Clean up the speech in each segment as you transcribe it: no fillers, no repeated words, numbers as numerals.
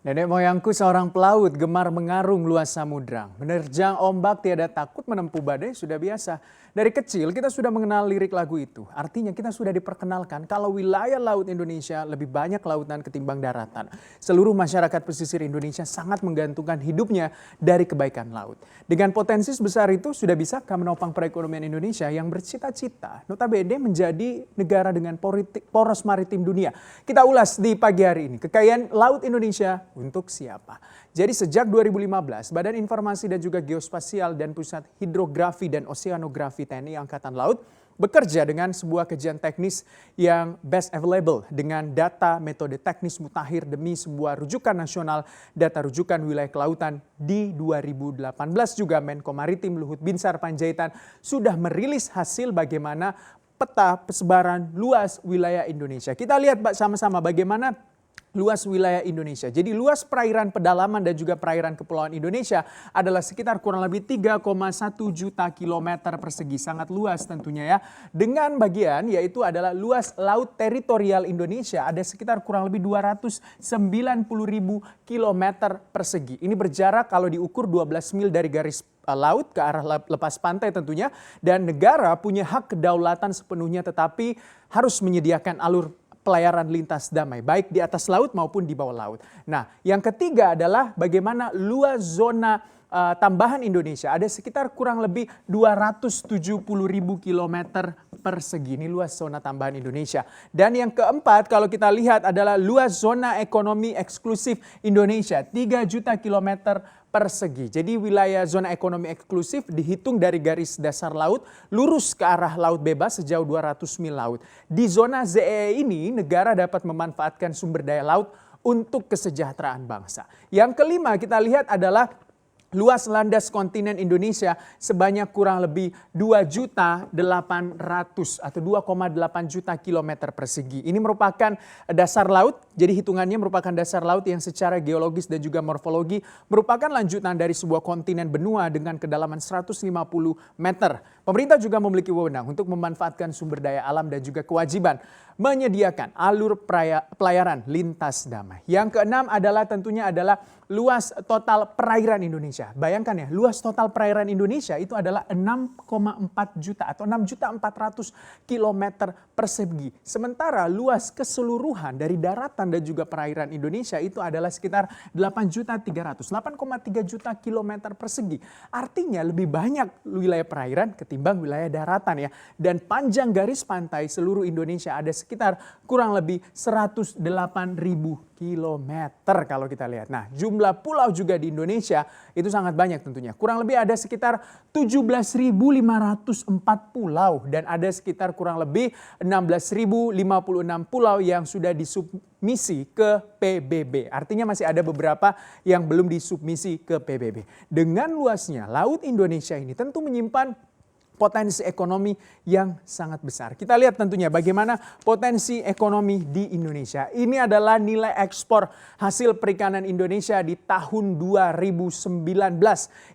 Nenek moyangku seorang pelaut gemar mengarung luas samudra. Menerjang ombak tiada takut menempuh badai sudah biasa. Dari kecil kita sudah mengenal lirik lagu itu. Artinya kita sudah diperkenalkan kalau wilayah laut Indonesia lebih banyak lautan ketimbang daratan. Seluruh masyarakat pesisir Indonesia sangat menggantungkan hidupnya dari kebaikan laut. Dengan potensi sebesar itu sudah bisakah menopang perekonomian Indonesia yang bercita-cita notabene menjadi negara dengan poros maritim dunia. Kita ulas di pagi hari ini. Kekayaan laut Indonesia untuk siapa? Jadi sejak 2015, Badan Informasi dan juga Geospasial dan Pusat Hidrografi dan Oseanografi TNI Angkatan Laut bekerja dengan sebuah kajian teknis yang best available dengan data metode teknis mutakhir demi sebuah rujukan nasional data rujukan wilayah kelautan di 2018 juga Menko Maritim Luhut Binsar Panjaitan sudah merilis hasil bagaimana peta persebaran luas wilayah Indonesia. Kita lihat sama-sama bagaimana luas wilayah Indonesia. Jadi luas perairan pedalaman dan juga perairan kepulauan Indonesia adalah sekitar kurang lebih 3,1 juta kilometer persegi. Sangat luas tentunya ya. Dengan bagian yaitu adalah luas laut teritorial Indonesia ada sekitar kurang lebih 290.000 kilometer persegi. Ini berjarak kalau diukur 12 mil dari garis laut ke arah lepas pantai tentunya. Dan negara punya hak kedaulatan sepenuhnya tetapi harus menyediakan alur pelayaran lintas damai, baik di atas laut maupun di bawah laut. Nah, yang ketiga adalah bagaimana luas zona tambahan Indonesia. Ada sekitar kurang lebih 270.000 kilometer persegi. Ini luas zona tambahan Indonesia. Dan yang keempat kalau kita lihat adalah luas zona ekonomi eksklusif Indonesia. 3 juta kilometer persegi. Jadi wilayah zona ekonomi eksklusif dihitung dari garis dasar laut lurus ke arah laut bebas sejauh 200 mil laut. Di zona ZEE ini negara dapat memanfaatkan sumber daya laut untuk kesejahteraan bangsa. Yang kelima kita lihat adalah luas landas kontinen Indonesia sebanyak kurang lebih 2.800 atau 2,8 juta kilometer persegi. Ini merupakan dasar laut, jadi hitungannya merupakan dasar laut yang secara geologis dan juga morfologi merupakan lanjutan dari sebuah kontinen benua dengan kedalaman 150 meter. Pemerintah juga memiliki wewenang untuk memanfaatkan sumber daya alam dan juga kewajiban menyediakan alur pelayaran lintas damai. Yang keenam adalah tentunya adalah luas total perairan Indonesia. Bayangkan ya, luas total perairan Indonesia itu adalah 6,4 juta atau 6.400 kilometer persegi. Sementara luas keseluruhan dari daratan dan juga perairan Indonesia itu adalah sekitar 8.300, 8,3 juta kilometer persegi. Artinya lebih banyak wilayah perairan ketimbang wilayah daratan ya. Dan panjang garis pantai seluruh Indonesia ada sekitar kurang lebih 108.000 kilometer kalau kita lihat. Nah, jumlah pulau juga di Indonesia itu sangat banyak tentunya. Kurang lebih ada sekitar 17.504 pulau dan ada sekitar kurang lebih 16.056 pulau yang sudah disubmisi ke PBB. Artinya masih ada beberapa yang belum disubmisi ke PBB. Dengan luasnya laut Indonesia ini tentu menyimpan potensi ekonomi yang sangat besar. Kita lihat tentunya bagaimana potensi ekonomi di Indonesia. Ini adalah nilai ekspor hasil perikanan Indonesia di tahun 2019.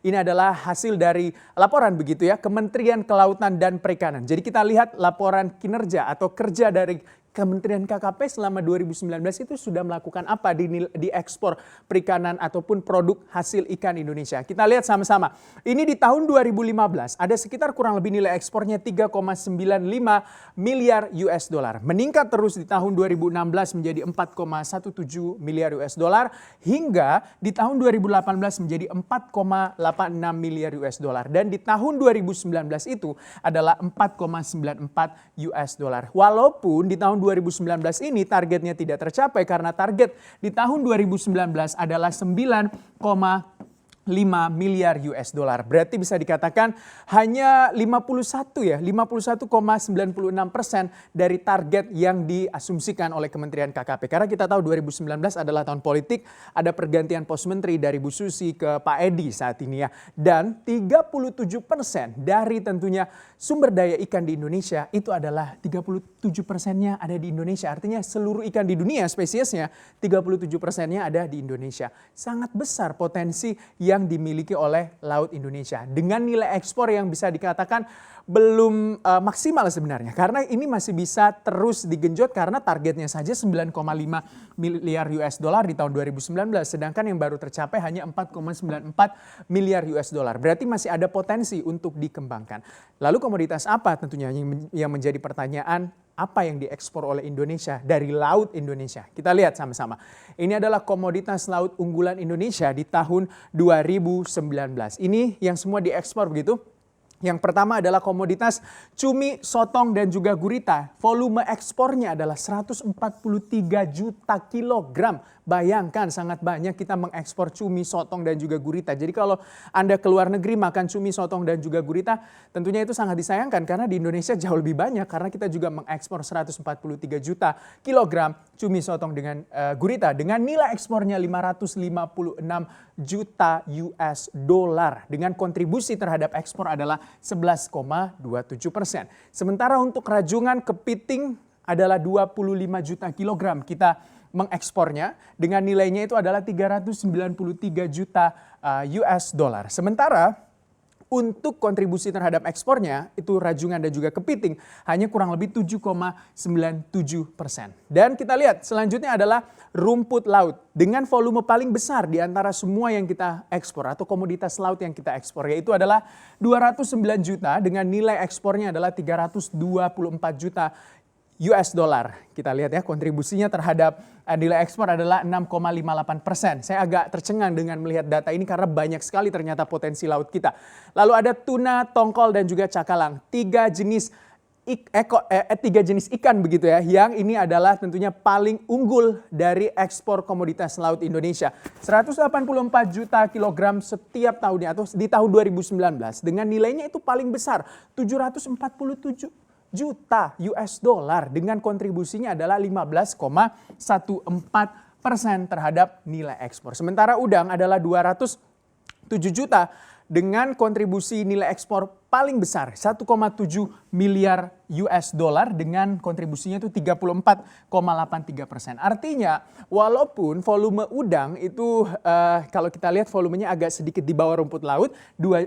Ini adalah hasil dari laporan begitu ya, Kementerian Kelautan dan Perikanan. Jadi kita lihat laporan kinerja atau kerja dari Kementerian KKP selama 2019 itu sudah melakukan apa di ekspor perikanan ataupun produk hasil ikan Indonesia. Kita lihat sama-sama. Ini di tahun 2015 ada sekitar kurang lebih nilai ekspornya 3,95 miliar US dollar. Meningkat terus di tahun 2016 menjadi 4,17 miliar US dollar hingga di tahun 2018 menjadi 4,86 miliar US dollar. Dan di tahun 2019 itu adalah 4,94 US dollar. Walaupun di tahun 2019 ini targetnya tidak tercapai karena target di tahun 2019 adalah 9,5 miliar US dollar. Berarti bisa dikatakan hanya 51,96% dari target yang diasumsikan oleh Kementerian KKP. Karena kita tahu 2019 adalah tahun politik, ada pergantian pos menteri dari Bu Susi ke Pak Edi saat ini ya. Dan 37% dari tentunya sumber daya ikan di Indonesia itu adalah 37%-nya ada di Indonesia. Artinya seluruh ikan di dunia spesiesnya 37%-nya ada di Indonesia. Sangat besar potensi yang yang dimiliki oleh Laut Indonesia. Dengan nilai ekspor yang bisa dikatakan belum maksimal sebenarnya. Karena ini masih bisa terus digenjot karena targetnya saja 9,5 miliar US dollar di tahun 2019. Sedangkan yang baru tercapai hanya 4,94 miliar US dollar. Berarti masih ada potensi untuk dikembangkan. Lalu komoditas apa tentunya yang menjadi pertanyaan? Apa yang diekspor oleh Indonesia dari Laut Indonesia? Kita lihat sama-sama. Ini adalah komoditas laut unggulan Indonesia di tahun 2019. Ini yang semua diekspor begitu. Yang pertama adalah komoditas cumi, sotong, dan juga gurita. Volume ekspornya adalah 143 juta kilogram. Bayangkan sangat banyak kita mengekspor cumi, sotong, dan juga gurita. Jadi kalau Anda ke luar negeri makan cumi, sotong, dan juga gurita, tentunya itu sangat disayangkan karena di Indonesia jauh lebih banyak. Karena kita juga mengekspor 143 juta kilogram cumi, sotong, dengan gurita. Dengan nilai ekspornya 556 juta US dollar. Dengan kontribusi terhadap ekspor adalah 11,27%. Sementara untuk rajungan kepiting adalah 25 juta kilogram kita mengekspornya dengan nilainya itu adalah 393 juta US dollar. Sementara untuk kontribusi terhadap ekspornya itu rajungan dan juga kepiting hanya kurang lebih 7,97%. Dan kita lihat selanjutnya adalah rumput laut dengan volume paling besar di antara semua yang kita ekspor atau komoditas laut yang kita ekspor, yaitu adalah 209 juta dengan nilai ekspornya adalah 324 juta US dollar. Kita lihat ya kontribusinya terhadap nilai ekspor adalah 6,58%. Saya agak tercengang dengan melihat data ini karena banyak sekali ternyata potensi laut kita. Lalu ada tuna, tongkol, dan juga cakalang. Tiga jenis ikan begitu ya, yang ini adalah tentunya paling unggul dari ekspor komoditas laut Indonesia. 184 juta kilogram setiap tahunnya atau di tahun 2019 dengan nilainya itu paling besar 747 juta US dollar dengan kontribusinya adalah 15,14% terhadap nilai ekspor. Sementara udang adalah 207 juta dengan kontribusi nilai ekspor paling besar 1,7 miliar US dollar dengan kontribusinya itu 34,83%. Artinya walaupun volume udang itu kalau kita lihat volumenya agak sedikit di bawah rumput laut,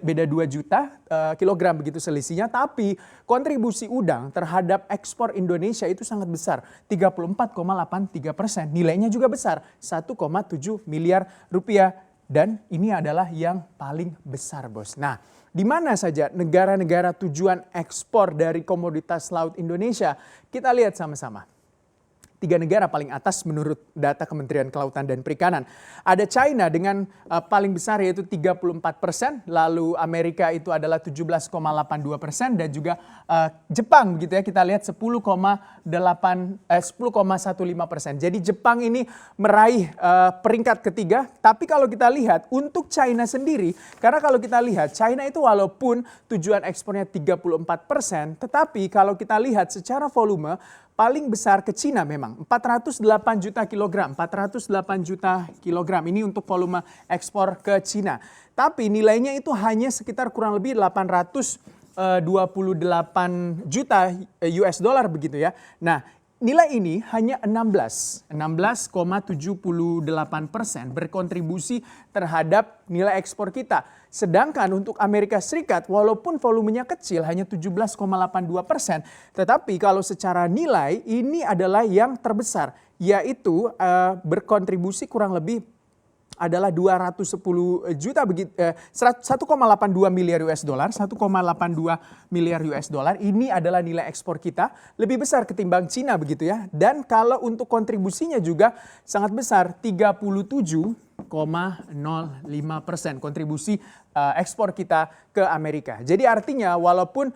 beda 2 juta kilogram begitu selisihnya, tapi kontribusi udang terhadap ekspor Indonesia itu sangat besar, 34,83%. Nilainya juga besar, 1,7 miliar rupiah. Dan ini adalah yang paling besar, bos. Nah, di mana saja negara-negara tujuan ekspor dari komoditas laut Indonesia? Kita lihat sama-sama. 3 negara paling atas menurut data Kementerian Kelautan dan Perikanan. Ada China dengan paling besar yaitu 34%, lalu Amerika itu adalah 17,82% dan juga Jepang begitu ya, kita lihat 10,15%. Jadi Jepang ini meraih peringkat ketiga, tapi kalau kita lihat untuk China sendiri, karena kalau kita lihat China itu walaupun tujuan ekspornya 34%, tetapi kalau kita lihat secara volume paling besar ke Cina memang 408 juta kilogram, 408 juta kilogram ini untuk volume ekspor ke Cina. Tapi nilainya itu hanya sekitar kurang lebih 828 juta US dollar begitu ya. Nah, nilai ini hanya 16,78% berkontribusi terhadap nilai ekspor kita. Sedangkan untuk Amerika Serikat walaupun volumenya kecil hanya 17,82%, tetapi kalau secara nilai ini adalah yang terbesar, yaitu berkontribusi kurang lebih adalah 210 juta begitu 1,82 miliar US dollar, 1,82 miliar US dollar. Ini adalah nilai ekspor kita lebih besar ketimbang Cina begitu ya. Dan kalau untuk kontribusinya juga sangat besar 37,05% kontribusi ekspor kita ke Amerika. Jadi artinya walaupun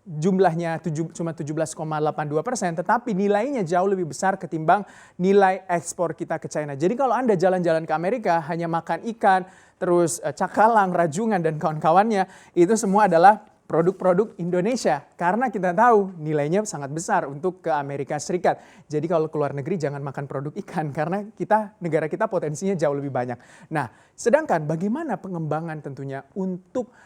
jumlahnya cuma 17,82%, tetapi nilainya jauh lebih besar ketimbang nilai ekspor kita ke China. Jadi kalau Anda jalan-jalan ke Amerika hanya makan ikan, terus cakalang, rajungan, dan kawan-kawannya, itu semua adalah produk-produk Indonesia. Karena kita tahu nilainya sangat besar untuk ke Amerika Serikat. Jadi kalau ke luar negeri jangan makan produk ikan karena negara kita potensinya jauh lebih banyak. Nah, sedangkan bagaimana pengembangan tentunya untuk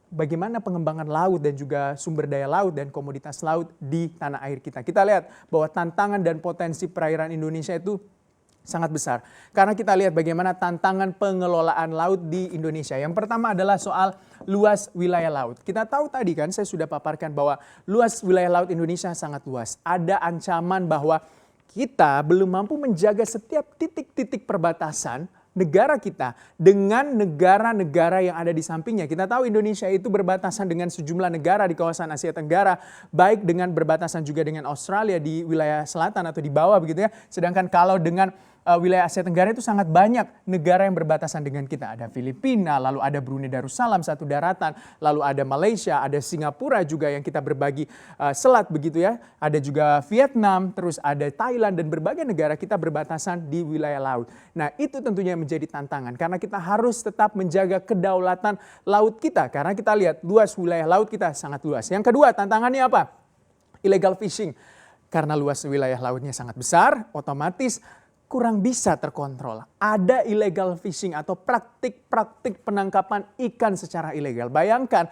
bagaimana pengembangan laut dan juga sumber daya laut dan komoditas laut di tanah air kita. Kita lihat bahwa tantangan dan potensi perairan Indonesia itu sangat besar. Karena kita lihat bagaimana tantangan pengelolaan laut di Indonesia. Yang pertama adalah soal luas wilayah laut. Kita tahu tadi kan saya sudah paparkan bahwa luas wilayah laut Indonesia sangat luas. Ada ancaman bahwa kita belum mampu menjaga setiap titik-titik perbatasan negara kita dengan negara-negara yang ada di sampingnya. Kita tahu Indonesia itu berbatasan dengan sejumlah negara di kawasan Asia Tenggara, baik dengan berbatasan juga dengan Australia di wilayah selatan atau di bawah begitu ya. Sedangkan kalau dengan wilayah Asia Tenggara itu sangat banyak negara yang berbatasan dengan kita. Ada Filipina, lalu ada Brunei Darussalam satu daratan, lalu ada Malaysia, ada Singapura juga yang kita berbagi selat begitu ya. Ada juga Vietnam, terus ada Thailand dan berbagai negara kita berbatasan di wilayah laut. Nah, itu tentunya menjadi tantangan karena kita harus tetap menjaga kedaulatan laut kita karena kita lihat luas wilayah laut kita sangat luas. Yang kedua, tantangannya apa? Illegal fishing. Karena luas wilayah lautnya sangat besar, otomatis kurang bisa terkontrol. Ada illegal fishing atau praktik-praktik penangkapan ikan secara ilegal. Bayangkan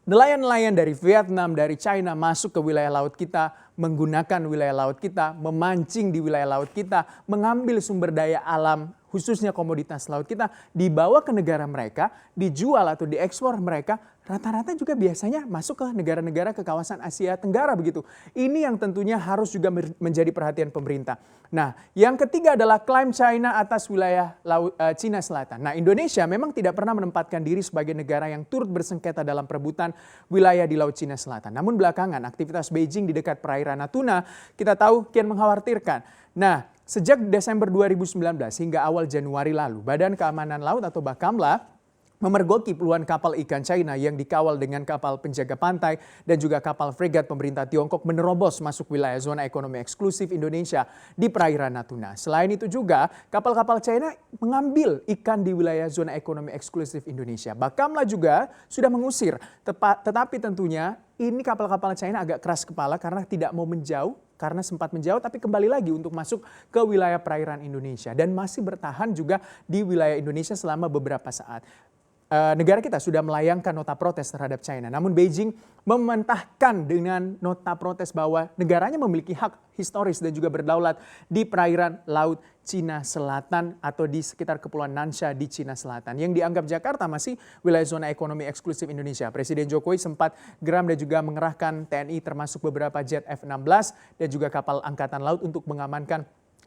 nelayan-nelayan dari Vietnam, dari China masuk ke wilayah laut kita, menggunakan wilayah laut kita, memancing di wilayah laut kita, mengambil sumber daya alam khususnya komoditas laut kita, dibawa ke negara mereka, dijual atau diekspor mereka, rata-rata juga biasanya masuk ke negara-negara ke kawasan Asia Tenggara begitu. Ini yang tentunya harus juga menjadi perhatian pemerintah. Nah, yang ketiga adalah klaim China atas wilayah laut Cina Selatan. Nah, Indonesia memang tidak pernah menempatkan diri sebagai negara yang turut bersengketa dalam perebutan wilayah di Laut Cina Selatan. Namun belakangan aktivitas Beijing di dekat perairan Natuna kita tahu kian mengkhawatirkan. Nah, sejak Desember 2019 hingga awal Januari lalu, Badan Keamanan Laut atau Bakamla memergoki puluhan kapal ikan China yang dikawal dengan kapal penjaga pantai dan juga kapal fregat pemerintah Tiongkok menerobos masuk wilayah zona ekonomi eksklusif Indonesia di perairan Natuna. Selain itu juga kapal-kapal China mengambil ikan di wilayah zona ekonomi eksklusif Indonesia. Bakamla juga sudah mengusir, tetapi tentunya ini kapal-kapal China agak keras kepala karena tidak mau menjauh, karena sempat menjauh tapi kembali lagi untuk masuk ke wilayah perairan Indonesia dan masih bertahan juga di wilayah Indonesia selama beberapa saat. Negara kita sudah melayangkan nota protes terhadap China. Namun Beijing mementahkan dengan nota protes bahwa negaranya memiliki hak historis dan juga berdaulat di perairan Laut Cina Selatan atau di sekitar Kepulauan Nansha di Cina Selatan. Yang dianggap Jakarta masih wilayah zona ekonomi eksklusif Indonesia. Presiden Jokowi sempat geram dan juga mengerahkan TNI termasuk beberapa jet F-16 dan juga kapal angkatan laut untuk mengamankan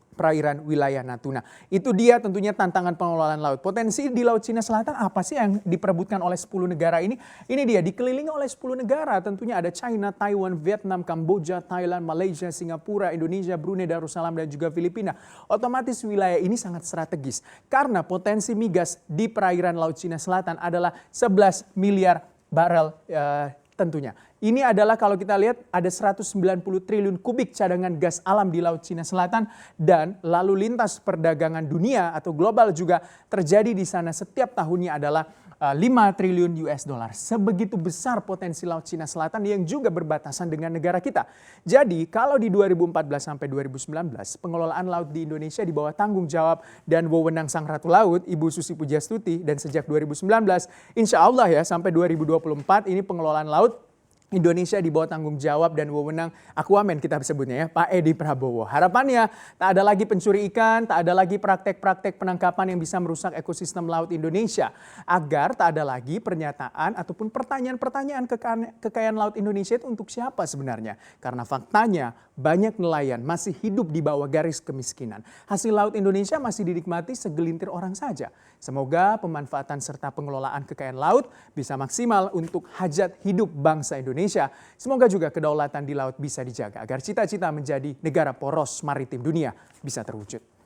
perairan wilayah Natuna. Itu dia tentunya tantangan pengelolaan laut. Potensi di Laut Cina Selatan apa sih yang diperebutkan oleh 10 negara ini? Ini dia, dikelilingi oleh 10 negara. Tentunya ada China, Taiwan, Vietnam, Kamboja, Thailand, Malaysia, Singapura, Indonesia, Brunei Darussalam, dan juga Filipina. Otomatis wilayah ini sangat strategis. Karena potensi migas di perairan Laut Cina Selatan adalah 11 miliar barel tentunya. Ini adalah kalau kita lihat ada 190 triliun kubik cadangan gas alam di Laut Cina Selatan dan lalu lintas perdagangan dunia atau global juga terjadi di sana setiap tahunnya adalah 5 triliun US dollar. Sebegitu besar potensi Laut Cina Selatan yang juga berbatasan dengan negara kita. Jadi kalau di 2014 sampai 2019 pengelolaan laut di Indonesia di bawah tanggung jawab dan wewenang Sang Ratu Laut Ibu Susi Pujastuti dan sejak 2019 insya Allah ya sampai 2024 ini pengelolaan laut Indonesia di bawah tanggung jawab dan wewenang Aquamen kita sebutnya ya, Pak Edi Prabowo. Harapannya tak ada lagi pencuri ikan, tak ada lagi praktek-praktek penangkapan yang bisa merusak ekosistem laut Indonesia. Agar tak ada lagi pernyataan ataupun pertanyaan-pertanyaan kekayaan laut Indonesia itu untuk siapa sebenarnya. Karena faktanya banyak nelayan masih hidup di bawah garis kemiskinan. Hasil laut Indonesia masih dinikmati segelintir orang saja. Semoga pemanfaatan serta pengelolaan kekayaan laut bisa maksimal untuk hajat hidup bangsa Indonesia. Semoga juga kedaulatan di laut bisa dijaga agar cita-cita menjadi negara poros maritim dunia bisa terwujud.